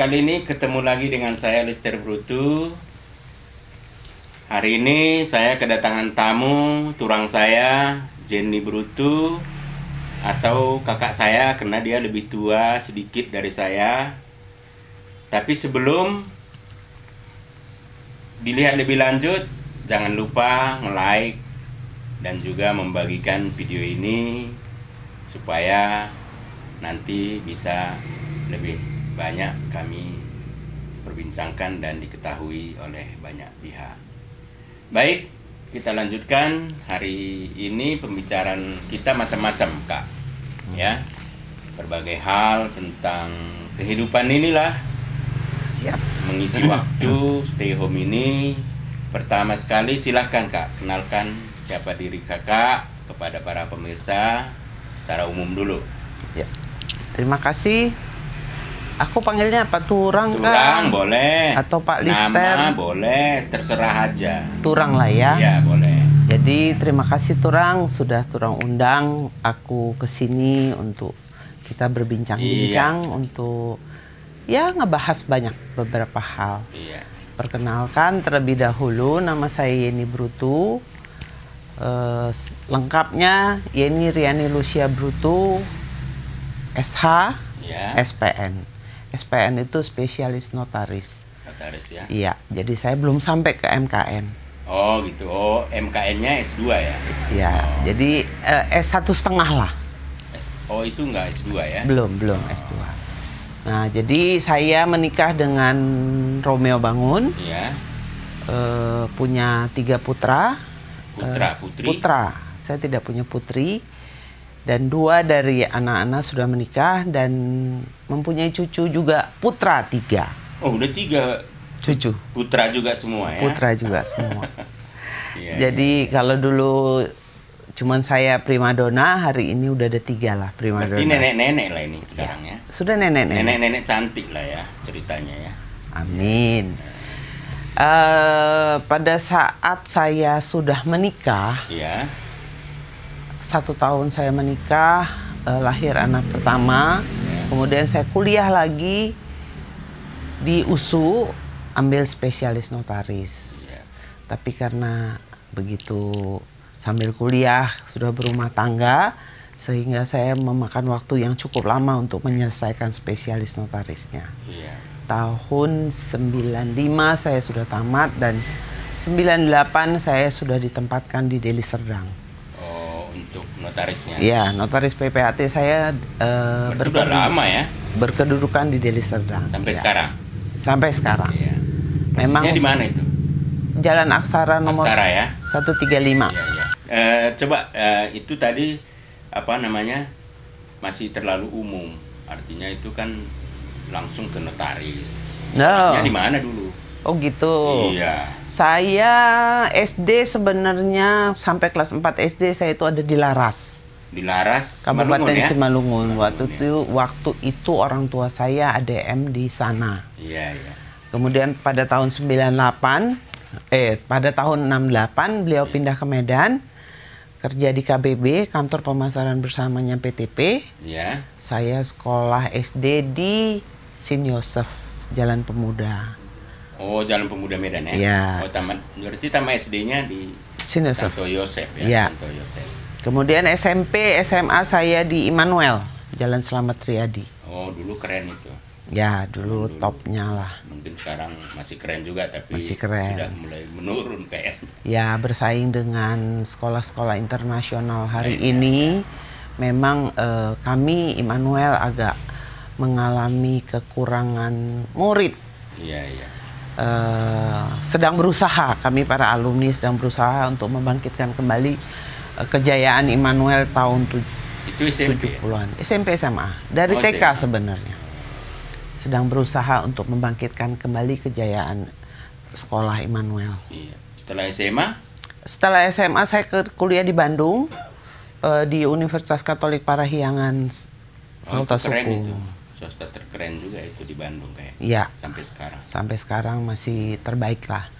kali ini ketemu lagi dengan saya Lester Brutu. Hari ini saya kedatangan tamu, turang saya, Jenny Brutu, atau kakak saya karena dia lebih tua sedikit dari saya. Tapi sebelum dilihat lebih lanjut, jangan lupa nge-like dan juga membagikan video ini supaya nanti bisa lebih banyak kami perbincangkan dan diketahui oleh banyak pihak. Baik, kita lanjutkan. Hari ini pembicaraan kita macam-macam, Kak. Ya, berbagai hal tentang kehidupan inilah. Siap. Mengisi waktu stay home ini. Pertama sekali silahkan Kak, kenalkan siapa diri Kakak kepada para pemirsa secara umum dulu. Ya. Terima kasih. Aku panggilnya apa? Turang, Turang Kak? boleh. Atau Pak Lister? Nama boleh, terserah aja. Turang lah ya. Iya, boleh. Jadi terima kasih Turang sudah Turang undang aku ke sini untuk kita berbincang-bincang untuk ya ngebahas banyak beberapa hal. Iya. Perkenalkan terlebih dahulu, nama saya Yeni Brutu. Lengkapnya Yeni Riani Lucia Brutu, SH, Iya. SPN. SPN itu spesialis notaris. Notaris ya. Iya, jadi saya belum sampai ke MKN. Oh gitu. Oh, MKN-nya S2 ya? Ya, Oh. jadi S1,5 lah. Oh, itu enggak S2 ya? Belum S2. Nah, jadi saya menikah dengan Romeo Bangun. Iya. Punya 3 putra. Putri? Putra. Saya tidak punya putri. Dan 2 dari anak-anak sudah menikah dan mempunyai cucu juga, putra 3. Oh, udah 3 cucu. Putra juga semua ya? Putra juga semua. Iya, Jadi kalau dulu cuman saya primadona, hari ini udah ada 3 lah primadona. Berarti nenek-nenek lah ini sekarang ya? Sudah nenek-nenek. Nenek-nenek cantik lah ya ceritanya ya. Amin. Pada saat saya sudah menikah, Iya. 1 tahun saya menikah, lahir anak pertama, kemudian saya kuliah lagi di USU, ambil spesialis notaris. Iya. Tapi karena begitu sambil kuliah sudah berumah tangga, sehingga saya memakan waktu yang cukup lama untuk menyelesaikan spesialis notarisnya. Iya. Tahun 95 saya sudah tamat dan 98 saya sudah ditempatkan di Deli Serdang. Oh, untuk notarisnya. Ya, notaris PPAT saya Udah lama ya? berkedudukan di Deli Serdang. Sampai Ya. sekarang? Sampai sekarang. Iya. Memang Persisnya di mana itu? Jalan Aksara nomor Aksara ya? 135. Iya, iya. Coba itu tadi apa namanya? Masih terlalu umum. Artinya itu kan langsung ke notaris. No. Sekolahnya di mana dulu? Oh gitu. Iya. Saya SD sebenarnya sampai kelas 4 SD saya itu ada di Laras. Di Laras, Kabupaten Simalungun ya? Simalungun. Simalungun, Waktu itu orang tua saya ADM di sana. Iya, iya. Kemudian pada tahun 68 beliau pindah ke Medan, kerja di KBB, kantor pemasaran bersamanya PTP. Iya. Saya sekolah SD di Sin Yosef, Jalan Pemuda. Oh, Jalan Pemuda Medan ya? Iya. Oh, berarti taman SD-nya di Sin Yosef. Santo Yosef ya? Iya. Santo Yosef. Kemudian SMP, SMA saya di Immanuel, Jalan Slamet Riyadi. Oh, dulu keren itu. Ya, dulu topnya lah. Mungkin sekarang masih keren juga, tapi Masih keren. sudah mulai menurun kayaknya. Ya, bersaing dengan sekolah-sekolah internasional hari ini, memang kami Immanuel agak mengalami kekurangan murid. Iya, iya. Sedang berusaha, kami para alumni sedang berusaha untuk membangkitkan kembali kejayaan Immanuel tahun Itu SMP ya? 70-an. SMP SMA, dari Oh, TK SMA. sebenarnya. Sedang berusaha untuk membangkitkan kembali kejayaan sekolah Immanuel. Iya. Setelah SMA? Setelah SMA saya kuliah di Bandung, di Universitas Katolik Parahyangan, Fakultas Keren Hukum. itu. Swasta terkeren juga itu di Bandung kayak. Iya. Sampai sekarang. Sampai sekarang masih terbaik lah.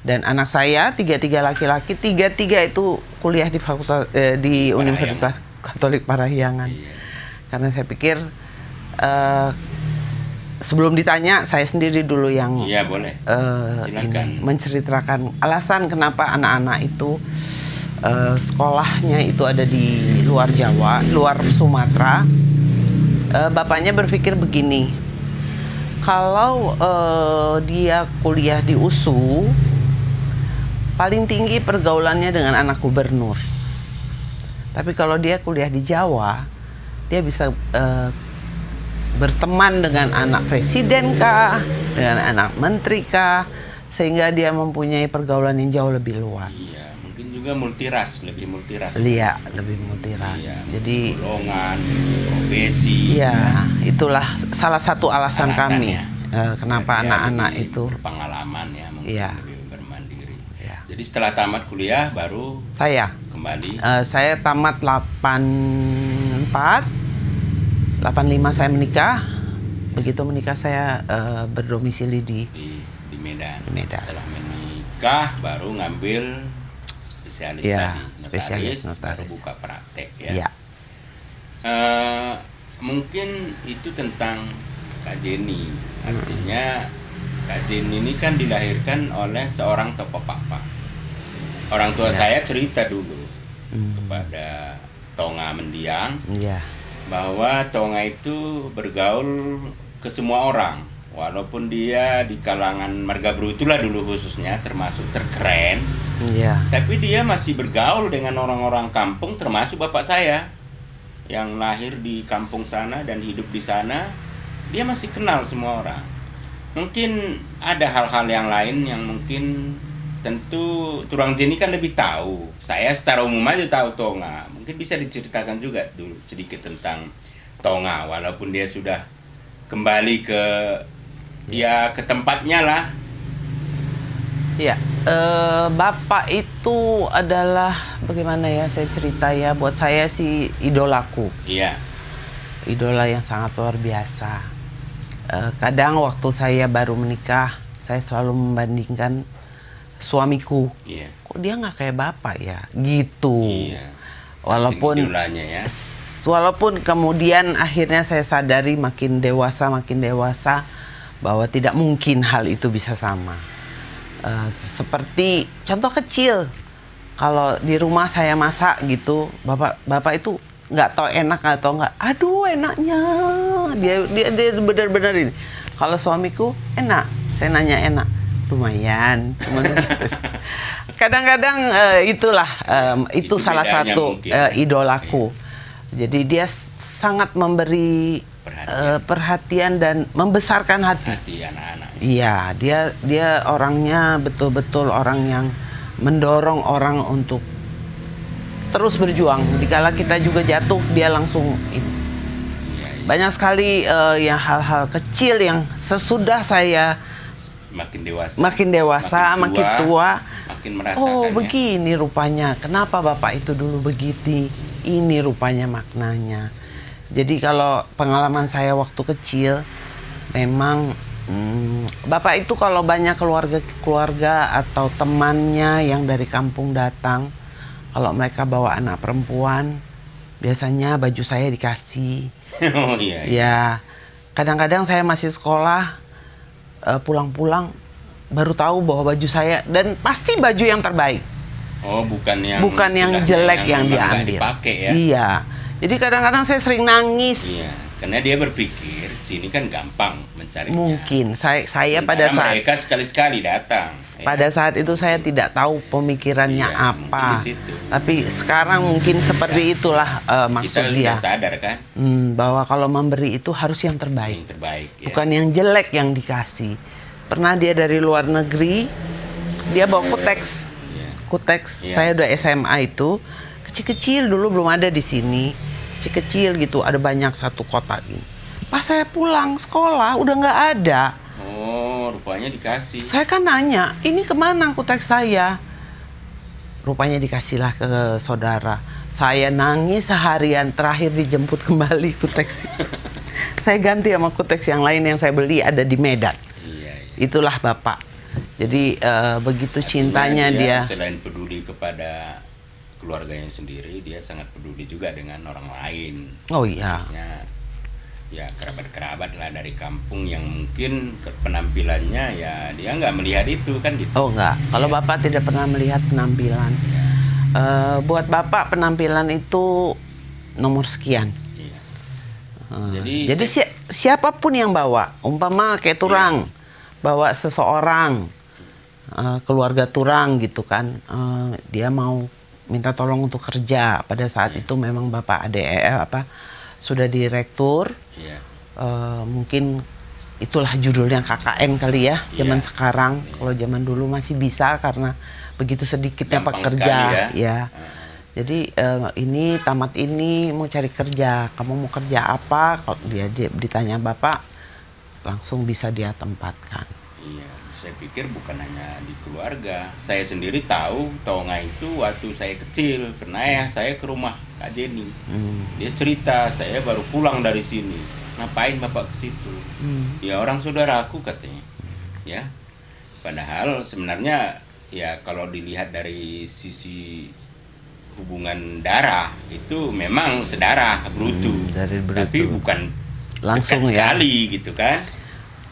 Dan anak saya 3 laki-laki, 3 itu kuliah di fakultas di Universitas Katolik Parahyangan. Iya. Karena saya pikir sebelum ditanya, saya sendiri dulu yang Iya, boleh. Silakan. menceritakan alasan kenapa anak-anak itu sekolahnya itu ada di luar Jawa, luar Sumatera. Bapaknya berpikir begini, kalau dia kuliah di USU, paling tinggi pergaulannya dengan anak gubernur. Tapi kalau dia kuliah di Jawa, dia bisa berteman dengan anak presiden kah, dengan anak menteri kah, sehingga dia mempunyai pergaulan yang jauh lebih luas. Iya, mungkin juga lebih multiras. Iya, lebih multiras. Iya, Jadi golongan, profesi. iya, itulah salah satu alasan kami kenapa Dia anak-anak lebih itu. berpengalaman ya, mungkin Iya. lebih bermandiri. Iya. Jadi setelah tamat kuliah baru Saya kembali. saya tamat 84, 85 saya menikah. Begitu menikah saya berdomisili di di Medan. Di Medan. Setelah menikah baru ngambil spesialis Iya, tadi, spesialis baru notaris. buka praktek ya. Iya. Mungkin itu tentang Kak Jenny. Artinya Kak Jenny ini kan dilahirkan oleh seorang tokoh papa. Orang tua Ya. saya cerita dulu kepada Tonga Mendiang Iya. bahwa Tonga itu bergaul ke semua orang, walaupun dia di kalangan marga Brutu lah dulu khususnya, termasuk terkeren, Iya. tapi dia masih bergaul dengan orang-orang kampung, termasuk bapak saya yang lahir di kampung sana dan hidup di sana. Dia masih kenal semua orang. Mungkin ada hal-hal yang lain yang mungkin tentu Turang Jenny kan lebih tahu. Saya secara umum aja tahu Tonga. Mungkin bisa diceritakan juga dulu sedikit tentang Tonga, walaupun dia sudah kembali ke ke tempatnya lah. Iya. Bapak itu adalah bagaimana ya saya cerita ya, buat saya sih idolaku. Iya. Idola yang sangat luar biasa. Kadang waktu saya baru menikah, saya selalu membandingkan suamiku. Iya. Kok dia nggak kayak bapak ya? Gitu. Iya. Walaupun Saking idolanya ya. walaupun kemudian akhirnya saya sadari makin dewasa bahwa tidak mungkin hal itu bisa sama. Seperti contoh kecil, kalau di rumah saya masak gitu, bapak itu nggak tahu enak atau nggak, aduh enaknya, dia benar-benar ini. Kalau suamiku enak, saya nanya enak, lumayan, cuman gitu. Kadang-kadang itulah itu salah bedanya satu mungkin. idolaku. Jadi dia sangat memberi perhatian dan membesarkan hati. Hati anak-anak. Iya, dia orangnya betul-betul orang yang mendorong orang untuk terus berjuang. Dikala kita juga jatuh, dia langsung ini. Iya. Banyak sekali ya hal-hal kecil yang sesudah saya Makin dewasa, makin tua, makin merasakannya. oh begini rupanya. Kenapa bapak itu dulu begitu? Ini rupanya maknanya. Jadi kalau pengalaman saya waktu kecil, memang bapak itu kalau banyak keluarga atau temannya yang dari kampung datang, kalau mereka bawa anak perempuan, biasanya baju saya dikasih. Oh iya. Ya, kadang-kadang saya masih sekolah, pulang-pulang baru tahu bahwa baju saya, dan pasti baju yang terbaik. Oh, bukan yang jelek yang memang nggak diambil. dipakai ya. Iya. Jadi kadang-kadang saya sering nangis. Iya, karena dia berpikir sini kan gampang mencarinya. Mungkin saya pada Sementara saat mereka sekali-sekali datang. pada saat itu saya tidak tahu pemikirannya Iya, apa. mungkin di situ. Tapi sekarang mungkin seperti itulah maksud Kita dia. udah sadar kan, Bahwa kalau memberi itu harus yang terbaik. yang terbaik. Ya. Bukan yang jelek yang dikasih. Pernah dia dari luar negeri, dia bawa kuteks. Iya. Kuteks, Iya. saya udah SMA itu, kecil-kecil dulu belum ada di sini. Kecil-kecil gitu, ada banyak satu kotak ini. Pas saya pulang sekolah udah nggak ada. Oh, rupanya dikasih. Saya kan nanya, ini kemana kuteks saya? Rupanya dikasihlah ke saudara. Saya nangis seharian, terakhir dijemput kembali kuteks. Saya ganti sama kuteks yang lain yang saya beli ada di Medan. Iya, iya. Itulah bapak. Jadi begitu cintanya Artinya dia. selain peduli kepada keluarganya sendiri, dia sangat peduli juga dengan orang lain. Oh iya. Khususnya ya kerabat-kerabat lah dari kampung yang mungkin penampilannya ya dia nggak melihat itu kan gitu. Oh enggak, kalau Bapak tidak pernah melihat penampilan. Buat Bapak penampilan itu nomor sekian. Iya. Jadi siapapun yang bawa, umpama kayak Turang, bawa seseorang, keluarga Turang gitu kan, dia mau minta tolong untuk kerja. Pada saat itu memang Bapak sudah direktur. Iya. Mungkin itulah judulnya KKN kali ya, zaman sekarang. Kalau zaman dulu masih bisa karena begitu sedikitnya Gampang pekerja sekali ya. Jadi ini tamat ini mau cari kerja, kamu mau kerja apa? Kalau dia ditanya Bapak, langsung bisa dia tempatkan. Iya, saya pikir bukan hanya di keluarga. Saya sendiri tahu Tonga itu waktu saya kecil, karena ayah saya ke rumah Kak Jenny. Dia cerita, saya baru pulang dari sini. Ngapain Bapak ke situ? Ya orang saudaraku katanya. Ya. Padahal sebenarnya ya kalau dilihat dari sisi hubungan darah itu memang sedarah brutu. Dari brutu. Tapi bukan langsung dekat ya. sekali gitu kan.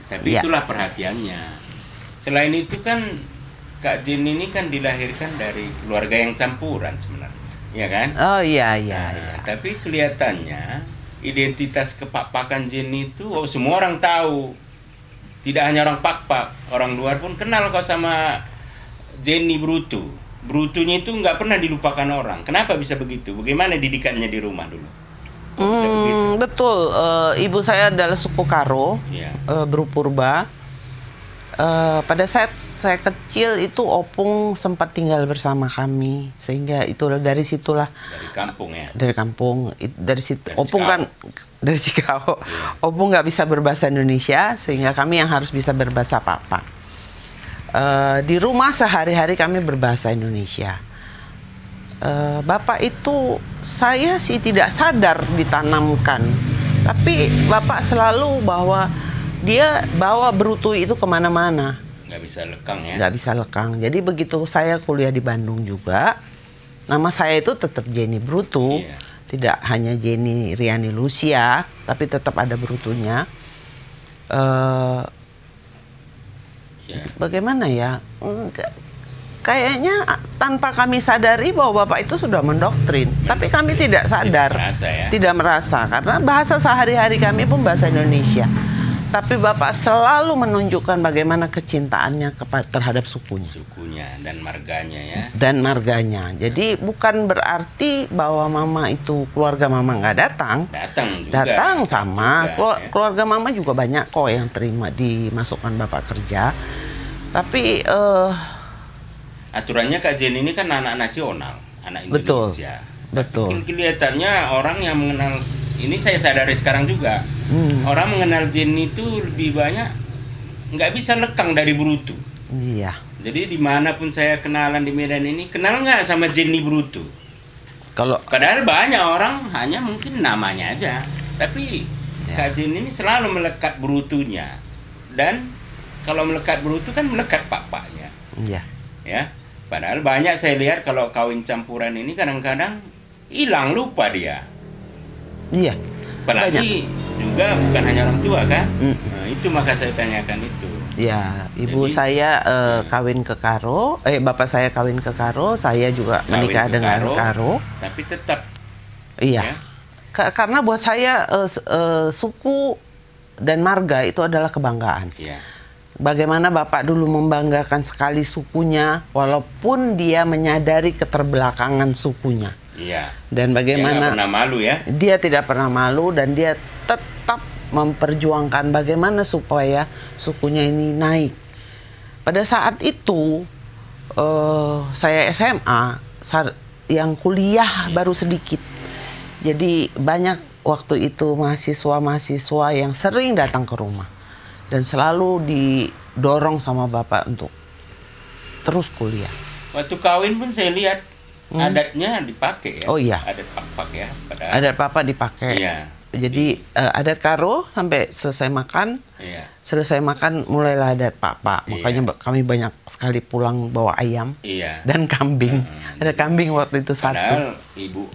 Tapi Ya. itulah perhatiannya. Selain itu kan Kak Jin ini kan dilahirkan dari keluarga yang campuran sebenarnya, ya kan? Oh iya. Tapi kelihatannya identitas kepakpakan Jin itu semua orang tahu. Tidak hanya orang Pakpak, orang luar pun kenal kok sama Jenny Brutu. Brutunya itu nggak pernah dilupakan orang. Kenapa bisa begitu? Bagaimana didikannya di rumah dulu? Kok bisa begitu? Betul, ibu saya adalah suku Karo, Iya. Bru Purba. Pada saat saya kecil itu opung sempat tinggal bersama kami, sehingga itulah dari situlah Dari kampung ya. dari kampung dari situ Dari opung kan dari Cikau. Opung nggak bisa berbahasa Indonesia, sehingga kami yang harus bisa berbahasa Papa. Di rumah sehari-hari kami berbahasa Indonesia. Bapak itu saya sih tidak sadar ditanamkan, tapi Bapak selalu bahwa dia bawa Brutu itu kemana-mana. Nggak bisa lekang ya. Nggak bisa lekang. Jadi begitu saya kuliah di Bandung juga, nama saya itu tetap Jenny Brutu. Iya. Tidak hanya Jenny Riani Lucia, tapi tetap ada Brutunya. Bagaimana ya? Kayaknya tanpa kami sadari bahwa Bapak itu sudah mendoktrin, tapi kami tidak sadar, tidak merasa karena bahasa sehari-hari kami pun bahasa Indonesia. Tapi Bapak selalu menunjukkan bagaimana kecintaannya terhadap sukunya Dan marganya ya. Dan marganya. Jadi bukan berarti bahwa Mama itu keluarga Mama nggak datang. Datang sama keluarga Mama juga banyak kok yang terima dimasukkan Bapak kerja. Tapi aturannya Kak Jen ini kan anak nasional, anak Indonesia. Betul. Kelihatannya orang yang mengenal ini saya sadari sekarang juga. Orang mengenal Jen itu lebih banyak nggak bisa lekang dari Brutu. Iya. Jadi dimanapun saya kenalan di Medan ini, kenal nggak sama Jenny Brutu? Padahal banyak orang hanya mungkin namanya aja, tapi Kak Jen ini selalu melekat Brutunya. Dan kalau melekat Brutu kan melekat pak-paknya. Iya. Ya. Padahal banyak saya lihat kalau kawin campuran ini kadang-kadang hilang lupa dia. Iya. Apalagi juga bukan hanya orang tua kan? Nah, itu maka saya tanyakan itu. Ya, ibu saya kawin ke Karo, bapak saya kawin ke Karo, saya juga menikah dengan Karo. Tapi tetap. Iya. Ya? Karena buat saya suku dan marga itu adalah kebanggaan. Iya. Bagaimana Bapak dulu membanggakan sekali sukunya, walaupun dia menyadari keterbelakangan sukunya. Iya. Dan bagaimana dia nggak pernah malu ya? Dia tidak pernah malu dan dia tetap memperjuangkan bagaimana supaya sukunya ini naik. Pada saat itu saya SMA, yang kuliah baru sedikit. Jadi banyak waktu itu mahasiswa-mahasiswa yang sering datang ke rumah. Dan selalu didorong sama Bapak untuk terus kuliah. Waktu kawin pun saya lihat adatnya dipakai ya. Oh iya. Adat Pakpak ya. Adat Papa dipakai. Iya. Jadi adat Karo sampai selesai makan. Iya. Selesai makan mulailah adat Papa. Makanya kami banyak sekali pulang bawa ayam. Iya. Dan kambing. Ada kambing waktu itu Padahal satu. ibu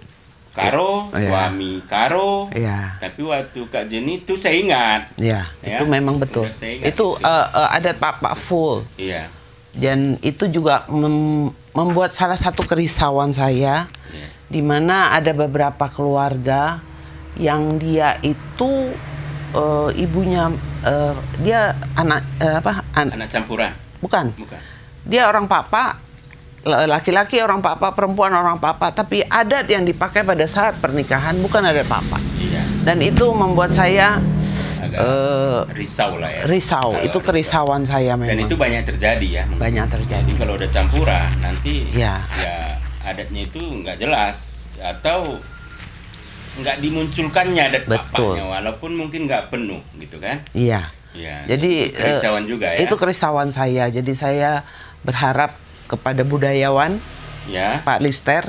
Karo, Iya. suami Karo. Iya. Tapi waktu Kak Jenny itu saya ingat. Ya, Ya, itu memang betul. udah saya ingat Itu itu. adat Papa full. Iya. Dan itu juga membuat salah satu kerisauan saya, Iya. di mana ada beberapa keluarga yang dia itu ibunya dia anak Anak campuran. bukan. Bukan. Dia orang Papa, laki-laki orang Papa, perempuan orang Papa, tapi adat yang dipakai pada saat pernikahan bukan adat Papa. Iya. Dan itu membuat saya Agak risau lah ya. risau. Agak Itu kerisauan saya memang. Dan itu banyak terjadi ya. banyak terjadi. Jadi kalau udah campuran nanti Ya. ya adatnya itu nggak jelas atau nggak dimunculkannya adat Betul. papanya walaupun mungkin nggak penuh gitu kan. Iya. Ya, Jadi itu kerisauan juga ya. Itu kerisauan saya. Jadi saya berharap kepada budayawan Ya. Pak Lister,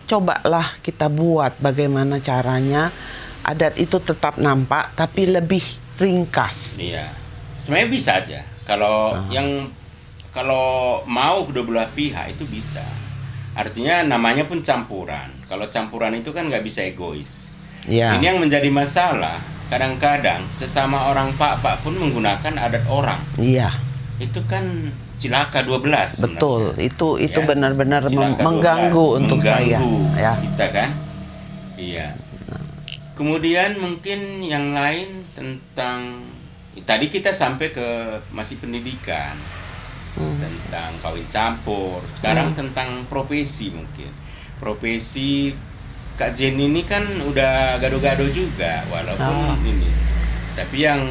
cobalah kita buat bagaimana caranya adat itu tetap nampak tapi lebih ringkas. Iya. Sebenarnya bisa aja. Kalau kalau mau kedua belah pihak itu bisa. Artinya namanya pun campuran. Kalau campuran itu kan nggak bisa egois. Ya. Ini yang menjadi masalah. Kadang-kadang sesama orang Pak pun menggunakan adat orang. Iya, Itu kan cilaka 12 sebenarnya. betul. Itu Ya, benar-benar cilaka 12, mengganggu untuk saya. mengganggu Ya. kita kan. Iya. Kemudian mungkin yang lain tentang tadi kita sampai ke masih pendidikan. Tentang kawin campur. Sekarang tentang profesi mungkin. Profesi Kak Jenny ini kan udah gado-gado juga walaupun ini. Tapi yang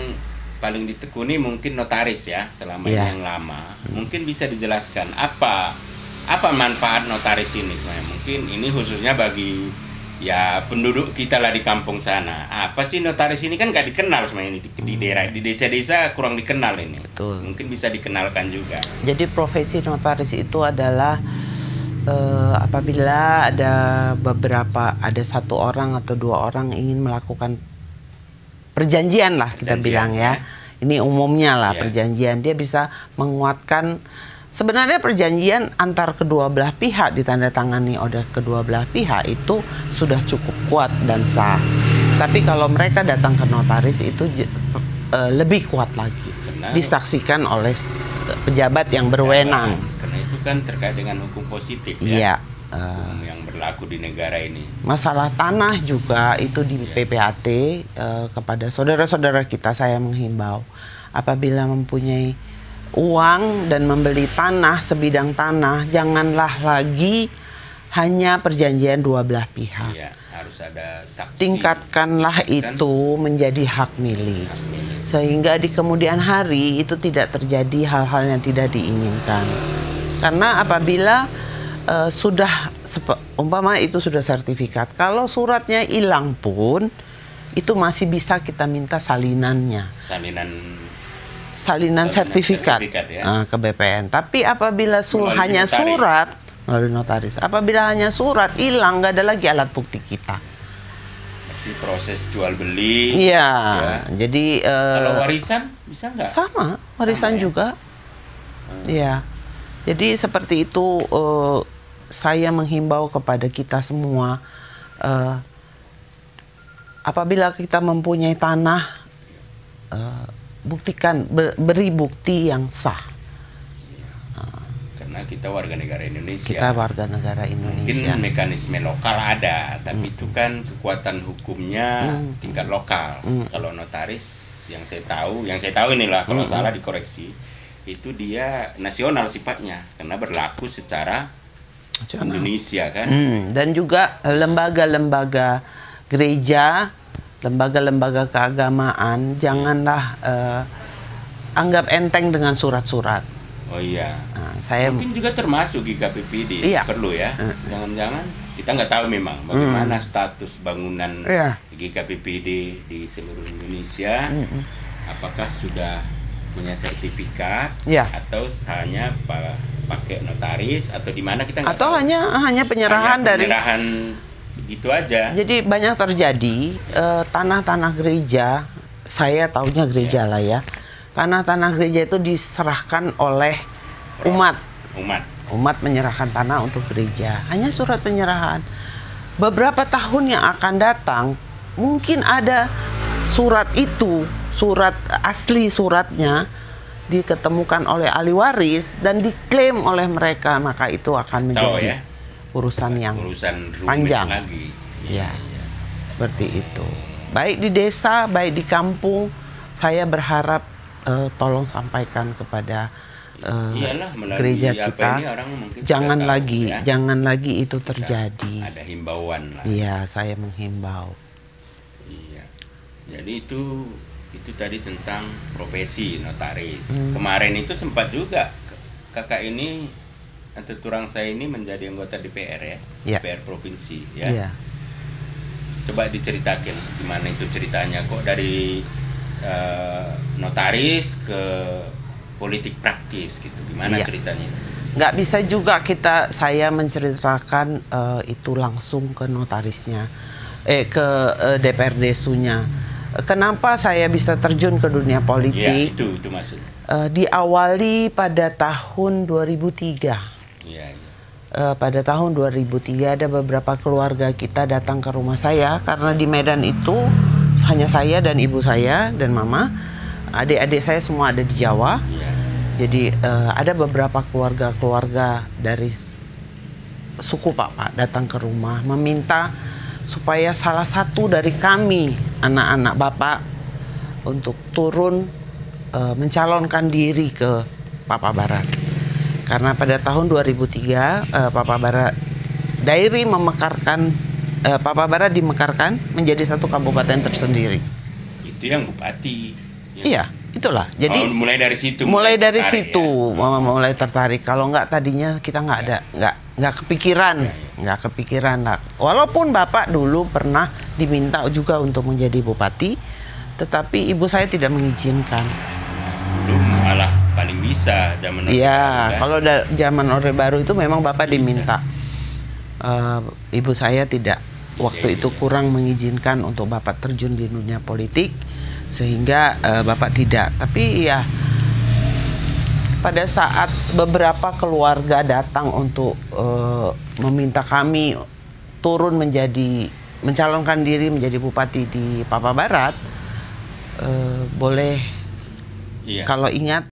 paling ditekuni mungkin notaris ya selama ini Iya. yang lama. Mungkin bisa dijelaskan apa manfaat notaris ini sebenarnya. Mungkin ini khususnya bagi ya penduduk kita lah di kampung sana. Apa sih notaris ini kan nggak dikenal sebenarnya di daerah, di desa-desa kurang dikenal ini. Betul. Mungkin bisa dikenalkan juga. Jadi profesi notaris itu adalah apabila ada satu orang atau dua orang ingin melakukan perjanjian lah kita Perjanjian, bilang ya. Ini umumnya lah Ya. perjanjian, dia bisa menguatkan. Sebenarnya perjanjian antar kedua belah pihak ditandatangani oleh kedua belah pihak itu sudah cukup kuat dan sah. Tapi kalau mereka datang ke notaris itu lebih kuat lagi. Karena- Disaksikan oleh pejabat yang berwenang. Karena itu kan terkait dengan hukum positif ya. Iya. Hukum yang berlaku di negara ini. Masalah tanah juga itu di PPAT, kepada saudara-saudara kita saya menghimbau apabila mempunyai uang dan membeli tanah, sebidang tanah, janganlah lagi hanya perjanjian dua belah pihak. Iya, harus ada saksi. Tingkatkanlah Tingkatkan itu menjadi hak milik. hak milik. Sehingga di kemudian hari itu tidak terjadi hal-hal yang tidak diinginkan. Karena apabila umpama itu sudah sertifikat, kalau suratnya hilang pun itu masih bisa kita minta salinannya, salinan sertifikat ya. ke BPN. Tapi apabila Melalui hanya notaris. surat melalui notaris, apabila hanya surat hilang, nggak ada lagi alat bukti kita. Berarti proses jual beli. Iya, Ya. jadi Kalau warisan bisa nggak? sama warisan Sama ya? juga. Iya. Jadi seperti itu, saya menghimbau kepada kita semua, apabila kita mempunyai tanah, buktikan, beri bukti yang sah. Karena kita warga negara Indonesia. Kita warga negara Mungkin Indonesia. mekanisme lokal ada, tapi itu kan kekuatan hukumnya tingkat lokal. Kalau notaris yang saya tahu inilah kalau salah dikoreksi, itu dia nasional sifatnya karena berlaku secara Indonesia kan. Dan juga lembaga-lembaga gereja, lembaga-lembaga keagamaan, janganlah anggap enteng dengan surat-surat. Oh iya. Nah, saya Mungkin juga termasuk GKPPD. Iya. Perlu ya. Jangan-jangan kita nggak tahu memang bagaimana status bangunan Iya. GKPPD di seluruh Indonesia. Apakah sudah punya sertifikat Iya. atau hanya pakai notaris atau di mana kita nggak atau tahu. hanya penyerahan dari. penyerahan gitu aja. Jadi banyak terjadi tanah-tanah gereja, saya taunya gereja lah ya. Tanah-tanah gereja itu diserahkan oleh umat. Umat. Umat menyerahkan tanah untuk gereja. Hanya surat penyerahan. beberapa tahun yang akan datang mungkin ada surat itu, surat asli suratnya diketemukan oleh ahli waris dan diklaim oleh mereka, maka itu akan menjadi urusan yang panjang lagi. Ya, seperti itu. Baik di desa, baik di kampung, saya berharap tolong sampaikan kepada gereja kita, jangan lagi itu terjadi. Ada himbauan lah. Iya, saya menghimbau. Iya. Jadi itu tadi tentang profesi notaris. Kemarin itu sempat juga kakak ini atau turang saya ini menjadi anggota DPR ya, DPR provinsi ya. Ya. Coba diceritakan gimana itu ceritanya, kok dari notaris ke politik praktis gitu, gimana ceritanya? Nggak bisa juga saya menceritakan itu langsung ke notarisnya, ke DPRD-sunya. Kenapa saya bisa terjun ke dunia politik? Ya, itu maksudnya. Diawali pada tahun 2003. Ya. Pada tahun 2003 ada beberapa keluarga kita datang ke rumah saya karena di Medan itu hanya saya dan ibu saya dan mama. Adik-adik saya semua ada di Jawa. Ya. Jadi ada beberapa keluarga dari suku Pak datang ke rumah meminta supaya salah satu dari kami anak-anak Bapak untuk turun mencalonkan diri ke Papua Barat. Karena pada tahun 2003 Papua Barat Papua Barat dimekarkan menjadi satu kabupaten tersendiri. Itu yang bupati. Iya, itulah. Jadi mulai dari situ. Mulai tertarik. Kalau nggak tadinya kita nggak kepikiran lah. Walaupun Bapak dulu pernah diminta juga untuk menjadi bupati, tetapi ibu saya tidak mengizinkan. Belum malah paling bisa zaman Orde Baru. Iya, kalau zaman Orde Baru itu memang Bapak diminta. Ibu saya tidak waktu itu kurang mengizinkan untuk Bapak terjun di dunia politik, sehingga Bapak tidak. Tapi ya pada saat beberapa keluarga datang untuk meminta kami turun mencalonkan diri menjadi bupati di Papua Barat, boleh kalau ingat